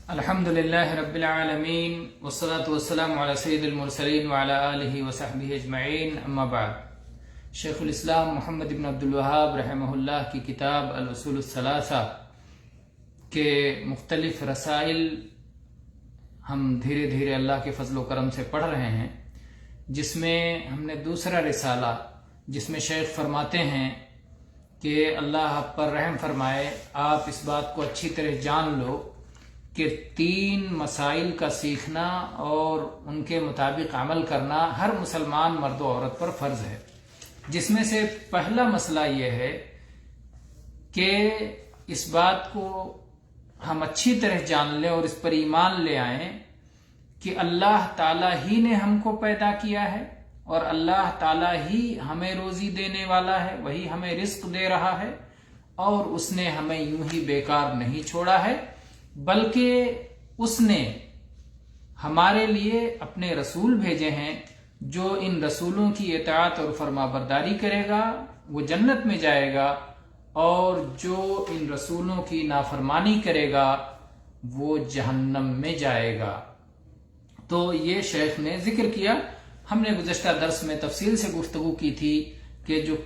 الحمدللہ رب العالمین والصلاة والسلام علی سید المرسلین وعلی آلہ وصحبہ اجمعین، اما بعد۔ شیخ الاسلام محمد بن عبد الوہاب رحمہ اللہ کی کتاب الاصول الثلاثہ کے مختلف رسائل ہم دھیرے دھیرے اللہ کے فضل و کرم سے پڑھ رہے ہیں، جس میں ہم نے دوسرا رسالہ جس میں شیخ فرماتے ہیں کہ اللہ آپ پر رحم فرمائے، آپ اس بات کو اچھی طرح جان لو کہ 3 مسائل کا سیکھنا اور ان کے مطابق عمل کرنا ہر مسلمان مرد و عورت پر فرض ہے، جس میں سے پہلا مسئلہ یہ ہے کہ اس بات کو ہم اچھی طرح جان لیں اور اس پر ایمان لے آئیں کہ اللہ تعالیٰ ہی نے ہم کو پیدا کیا ہے اور اللہ تعالیٰ ہی ہمیں روزی دینے والا ہے، وہی ہمیں رزق دے رہا ہے، اور اس نے ہمیں یوں ہی بیکار نہیں چھوڑا ہے، بلکہ اس نے ہمارے لیے اپنے رسول بھیجے ہیں، جو ان رسولوں کی اطاعت اور فرما برداری کرے گا وہ جنت میں جائے گا، اور جو ان رسولوں کی نافرمانی کرے گا وہ جہنم میں جائے گا۔ تو یہ شیخ نے ذکر کیا۔ ہم نے گزشتہ درس میں تفصیل سے گفتگو کی تھی کہ جو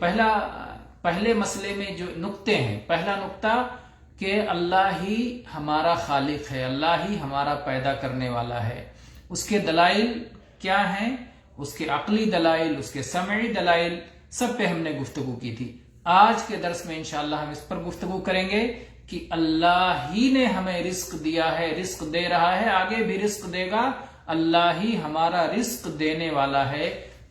پہلے مسئلے میں جو نقطے ہیں، پہلا نقطہ کہ اللہ ہی ہمارا خالق ہے، اللہ ہی ہمارا پیدا کرنے والا ہے، اس کے دلائل کیا ہیں، اس کے عقلی دلائل، اس کے سمعی دلائل، سب پہ ہم نے گفتگو کی تھی۔ آج کے درس میں انشاءاللہ ہم اس پر گفتگو کریں گے کہ اللہ ہی نے ہمیں رزق دیا ہے، رزق دے رہا ہے، آگے بھی رزق دے گا، اللہ ہی ہمارا رزق دینے والا ہے،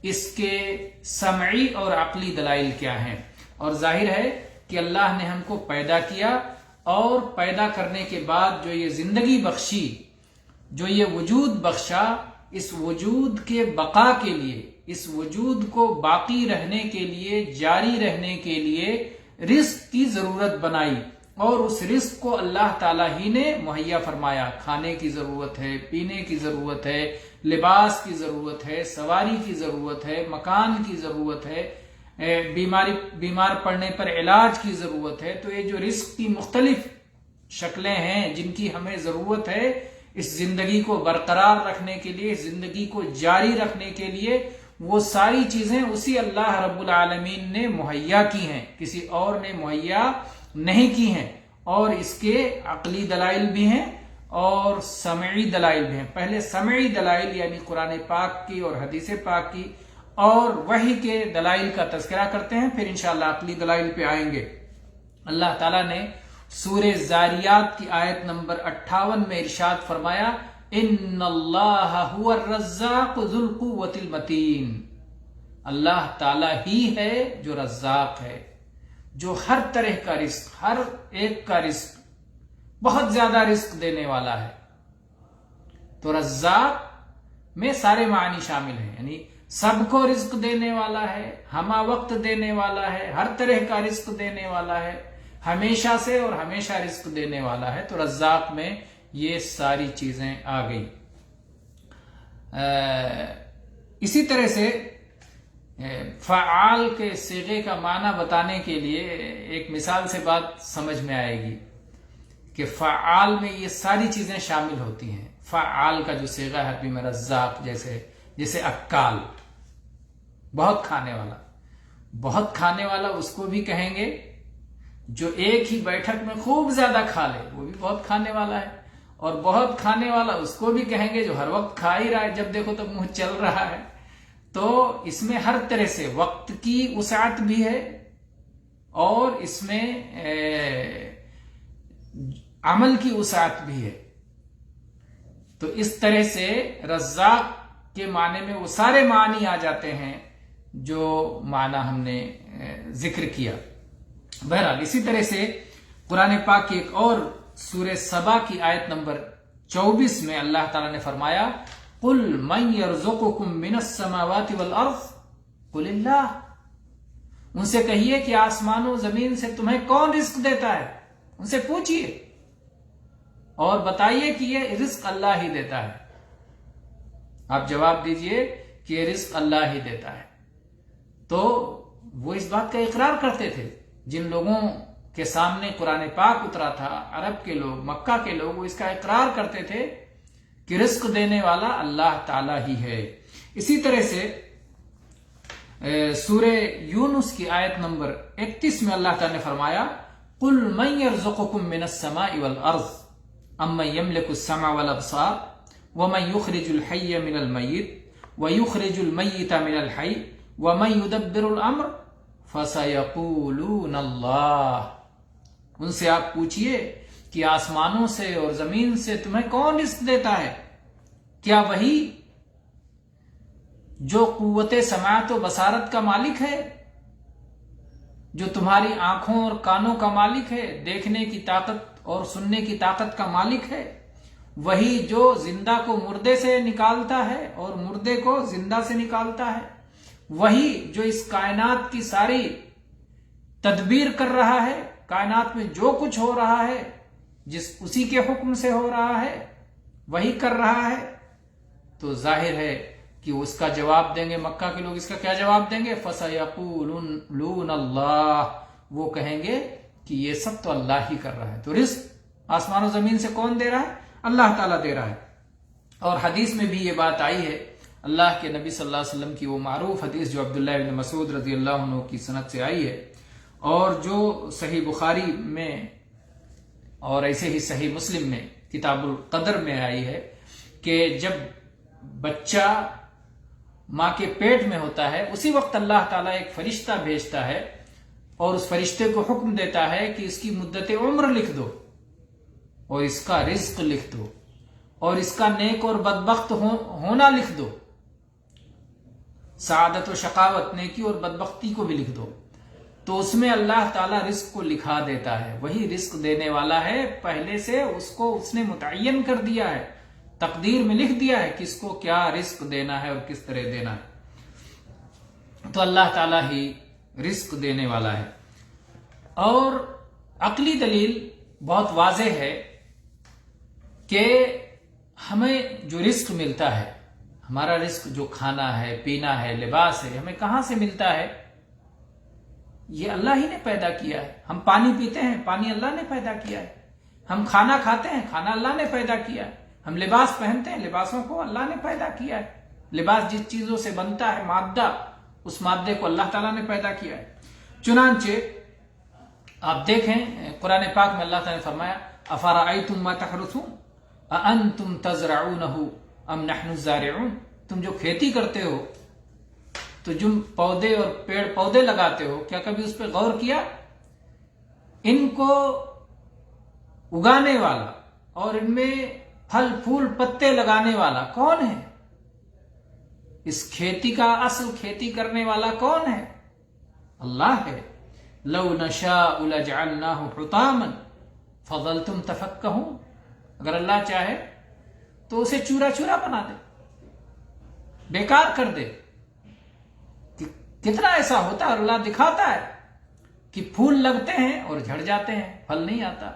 اس کے سمعی اور عقلی دلائل کیا ہیں۔ اور ظاہر ہے کہ اللہ نے ہم کو پیدا کیا، اور پیدا کرنے کے بعد جو یہ زندگی بخشی، جو یہ وجود بخشا، اس وجود کے بقا کے لیے، اس وجود کو باقی رہنے کے لیے، جاری رہنے کے لیے رزق کی ضرورت بنائی، اور اس رزق کو اللہ تعالیٰ ہی نے مہیا فرمایا۔ کھانے کی ضرورت ہے، پینے کی ضرورت ہے، لباس کی ضرورت ہے، سواری کی ضرورت ہے، مکان کی ضرورت ہے، بیمار پڑنے پر علاج کی ضرورت ہے۔ تو یہ جو رزق کی مختلف شکلیں ہیں جن کی ہمیں ضرورت ہے اس زندگی کو برقرار رکھنے کے لیے، اس زندگی کو جاری رکھنے کے لیے، وہ ساری چیزیں اسی اللہ رب العالمین نے مہیا کی ہیں، کسی اور نے مہیا نہیں کی ہیں، اور اس کے عقلی دلائل بھی ہیں اور سمعی دلائل بھی ہیں۔ پہلے سمعی دلائل یعنی قرآن پاک کی اور حدیث پاک کی اور وحی کے دلائل کا تذکرہ کرتے ہیں، پھر انشاءاللہ عقلی دلائل پہ آئیں گے۔ اللہ تعالیٰ نے سورہ زاریات کی آیت نمبر 58 میں ارشاد فرمایا، ان اللہ هو الرزاق ذو القوة المتین، اللہ تعالیٰ ہی ہے جو رزاق ہے، جو ہر طرح کا رزق، ہر ایک کا رزق، بہت زیادہ رزق دینے والا ہے۔ تو رزاق میں سارے معنی شامل ہیں، یعنی سب کو رزق دینے والا ہے، ہمہ وقت دینے والا ہے، ہر طرح کا رزق دینے والا ہے، ہمیشہ سے اور ہمیشہ رزق دینے والا ہے۔ تو رزاق میں یہ ساری چیزیں آ گئی۔ اسی طرح سے فعال کے صیغے کا معنی بتانے کے لیے ایک مثال سے بات سمجھ میں آئے گی کہ فعال میں یہ ساری چیزیں شامل ہوتی ہیں۔ فعال کا جو صیغہ ہے عربی میں رزاق، جیسے اکال، بہت کھانے والا، بہت کھانے والا اس کو بھی کہیں گے جو ایک ہی بیٹھک میں خوب زیادہ کھا لے، وہ بھی بہت کھانے والا ہے، اور بہت کھانے والا اس کو بھی کہیں گے جو ہر وقت کھا ہی رہا ہے، جب دیکھو تب منہ چل رہا ہے۔ تو اس میں ہر طرح سے وقت کی وسعت بھی ہے، اور اس میں عمل کی وسعت بھی ہے۔ تو اس طرح سے رزاق کے معنی میں وہ سارے معنی آ جاتے ہیں جو معنی ہم نے ذکر کیا۔ بہرحال اسی طرح سے قرآن پاک کی ایک اور سورہ سبا کی آیت نمبر 24 میں اللہ تعالیٰ نے فرمایا، قُلْ مَنْ يَرْزُقُكُم مِّنَ السَّمَاوَاتِ وَالْأَرْضِ قُلِ اللَّهُ، ان سے کہیے کہ آسمان و زمین سے تمہیں کون رزق دیتا ہے، ان سے پوچھئے اور بتائیے کہ یہ رزق اللہ ہی دیتا ہے۔ آپ جواب دیجئے کہ یہ رزق اللہ ہی دیتا ہے۔ تو وہ اس بات کا اقرار کرتے تھے جن لوگوں کے سامنے قرآن پاک اترا تھا، عرب کے لوگ، مکہ کے لوگ وہ اس کا اقرار کرتے تھے کہ رزق دینے والا اللہ تعالی ہی ہے۔ اسی طرح سے سورہ یونس کی آیت نمبر 31 میں اللہ تعالی نے فرمایا قُلْ مَنْ يَرْزُقُكُم مِّنَ السَّمَاءِ وَالْأَرْضِ أَمَّنْ يَمْلِكُ السَّمْعَ وَالْأَبْصَارَ وَمَنْ يُخْرِجُ الْحَيَّ مِنَ الْمَيِّتِ وَيُخْرِجُ الْمَيِّتَ مِنَ الْحَيِّ وَمَنْ يُدَبِّرُ الْأَمْرَ فَسَيَقُولُونَ اللَّهُ۔ ان سے آپ پوچھئے کہ آسمانوں سے اور زمین سے تمہیں کون رزق دیتا ہے؟ کیا وہی جو قوت سماعت و بصارت کا مالک ہے، جو تمہاری آنکھوں اور کانوں کا مالک ہے، دیکھنے کی طاقت اور سننے کی طاقت کا مالک ہے؟ وہی جو زندہ کو مردے سے نکالتا ہے اور مردے کو زندہ سے نکالتا ہے؟ وہی جو اس کائنات کی ساری تدبیر کر رہا ہے، کائنات میں جو کچھ ہو رہا ہے اسی کے حکم سے ہو رہا ہے، وہی کر رہا ہے؟ تو ظاہر ہے کہ اس کا جواب دیں گے مکہ کے لوگ، اس کا کیا جواب دیں گے؟ فَسَيَقُولُونَ اللَّهُ، وہ کہیں گے کہ یہ سب تو اللہ ہی کر رہا ہے۔ تو رزق آسمان و زمین سے کون دے رہا ہے؟ اللہ تعالیٰ دے رہا ہے۔ اور حدیث میں بھی یہ بات آئی ہے، اللہ کے نبی صلی اللہ علیہ وسلم کی وہ معروف حدیث جو عبداللہ ابن مسعود رضی اللہ عنہ کی سند سے آئی ہے، اور جو صحیح بخاری میں اور ایسے ہی صحیح مسلم میں کتاب القدر میں آئی ہے کہ جب بچہ ماں کے پیٹ میں ہوتا ہے اسی وقت اللہ تعالیٰ ایک فرشتہ بھیجتا ہے اور اس فرشتے کو حکم دیتا ہے کہ اس کی مدت عمر لکھ دو اور اس کا رزق لکھ دو اور اس کا نیک اور بدبخت ہونا لکھ دو، سعادت و شقاوت، نیکی اور بدبختی کو بھی لکھ دو۔ تو اس میں اللہ تعالیٰ رزق کو لکھا دیتا ہے، وہی رزق دینے والا ہے، پہلے سے اس کو اس نے متعین کر دیا ہے، تقدیر میں لکھ دیا ہے کس کو کیا رزق دینا ہے اور کس طرح دینا ہے۔ تو اللہ تعالیٰ ہی رزق دینے والا ہے۔ اور عقلی دلیل بہت واضح ہے کہ ہمیں جو رزق ملتا ہے، ہمارا رزق جو کھانا ہے، پینا ہے، لباس ہے، ہمیں کہاں سے ملتا ہے؟ یہ اللہ ہی نے پیدا کیا ہے۔ ہم پانی پیتے ہیں، پانی اللہ نے پیدا کیا ہے۔ ہم کھانا کھاتے ہیں، کھانا اللہ نے پیدا کیا ہے۔ ہم لباس پہنتے ہیں، لباسوں کو اللہ نے پیدا کیا ہے۔ لباس جس چیزوں سے بنتا ہے، مادہ، اس مادے کو اللہ تعالیٰ نے پیدا کیا ہے۔ چنانچہ آپ دیکھیں قرآن پاک میں اللہ تعالیٰ نے فرمایا افرأیتم ما تحرثون اانتم تزرعونہ ام نحن الزارعون، تم جو کھیتی کرتے ہو، تو جن پودے اور پیڑ پودے لگاتے ہو، کیا کبھی اس پہ غور کیا؟ ان کو اگانے والا اور ان میں پھل پھول پتے لگانے والا کون ہے؟ اس کھیتی کا اصل کھیتی کرنے والا کون ہے؟ اللہ ہے۔ لو نشاء لجعلناہ حطاما فظلتم تفکہون، اگر اللہ چاہے تو اسے چورا چورا بنا دے، بیکار کر دے۔ کتنا ایسا ہوتا ہے اور اللہ دکھاتا ہے کہ پھول لگتے ہیں اور جھڑ جاتے ہیں، پھل نہیں آتا،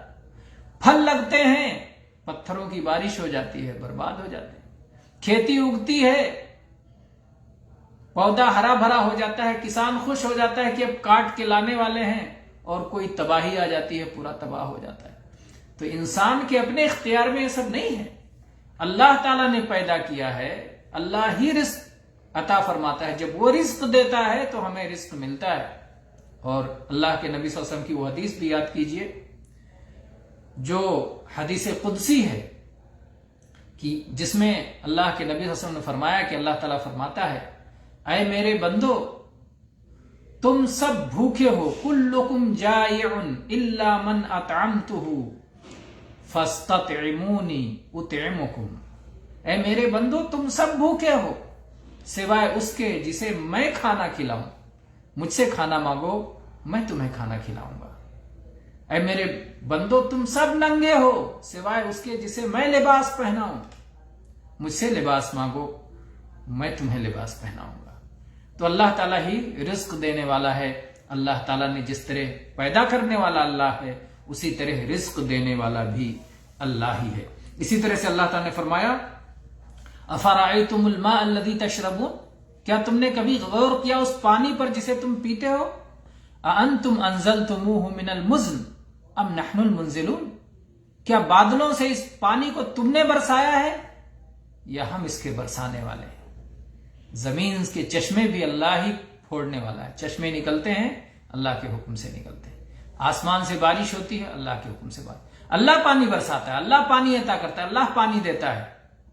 پھل لگتے ہیں پتھروں کی بارش ہو جاتی ہے، برباد ہو جاتے ہیں، کھیتی اگتی ہے، پودا ہرا بھرا ہو جاتا ہے، کسان خوش ہو جاتا ہے کہ اب کاٹ کے لانے والے ہیں، اور کوئی تباہی آ جاتی ہے، پورا تباہ ہو جاتا ہے۔ تو انسان کے اپنے اختیار میں یہ سب نہیں ہے، اللہ تعالیٰ نے پیدا کیا ہے، اللہ ہی رزق عطا فرماتا ہے۔ جب وہ رزق دیتا ہے تو ہمیں رزق ملتا ہے۔ اور اللہ کے نبی صلی اللہ علیہ وسلم کی وہ حدیث بھی یاد کیجئے جو حدیث قدسی ہے، کہ جس میں اللہ کے نبی صلی اللہ علیہ وسلم نے فرمایا کہ اللہ تعالیٰ فرماتا ہے اے میرے بندو، تم سب بھوکے ہو، کلکم جائع الا من اطعمتہ فاستطعمونی اطعمکم، اے میرے بندو تم سب بھوکے ہو سوائے اس کے جسے میں کھانا کھلاؤں، مجھ سے کھانا مانگو میں تمہیں کھانا کھلاؤں گا۔ اے میرے بندو تم سب ننگے ہو سوائے اس کے جسے میں لباس پہناؤں، مجھ سے لباس مانگو میں تمہیں لباس پہناؤں گا۔ تو اللہ تعالیٰ ہی رزق دینے والا ہے۔ اللہ تعالیٰ نے جس طرح پیدا کرنے والا اللہ ہے، اسی طرح رزق دینے والا بھی اللہ ہی ہے۔ اسی طرح سے اللہ تعالیٰ نے فرمایا افرأیتم الماء الذی تشربون، کیا تم نے کبھی غور کیا اس پانی پر جسے تم پیتے ہو؟ اانتم انزلتموہ من المزن ام نحن المنزلون، کیا بادلوں سے اس پانی کو تم نے برسایا ہے یا ہم اس کے برسانے والے ہیں؟ زمین کے چشمے بھی اللہ ہی پھوڑنے والا ہے، چشمے نکلتے ہیں اللہ کے حکم سے نکلتے ہیں، آسمان سے بارش ہوتی ہے اللہ کے حکم سے بارش، اللہ پانی برساتا ہے، اللہ پانی عطا کرتا ہے، اللہ پانی دیتا ہے،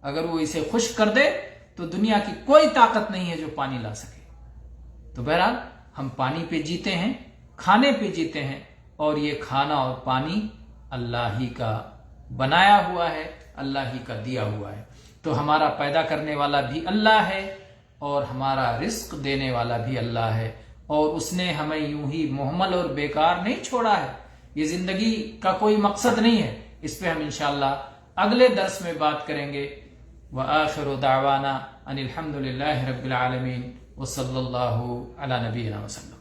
اگر وہ اسے خشک کر دے تو دنیا کی کوئی طاقت نہیں ہے جو پانی لا سکے۔ تو بہرحال ہم پانی پہ جیتے ہیں، کھانے پہ جیتے ہیں، اور یہ کھانا اور پانی اللہ ہی کا بنایا ہوا ہے، اللہ ہی کا دیا ہوا ہے۔ تو ہمارا پیدا کرنے والا بھی اللہ ہے اور ہمارا رزق دینے والا بھی اللہ ہے، اور اس نے ہمیں یوں ہی مہمل اور بیکار نہیں چھوڑا ہے۔ یہ زندگی کا کوئی مقصد نہیں ہے، اس پہ ہم انشاءاللہ اگلے درس میں بات کریں گے۔ وآخر دعوانا ان الحمد للہ رب العالمین وصلی اللہ علی نبینا وسلم۔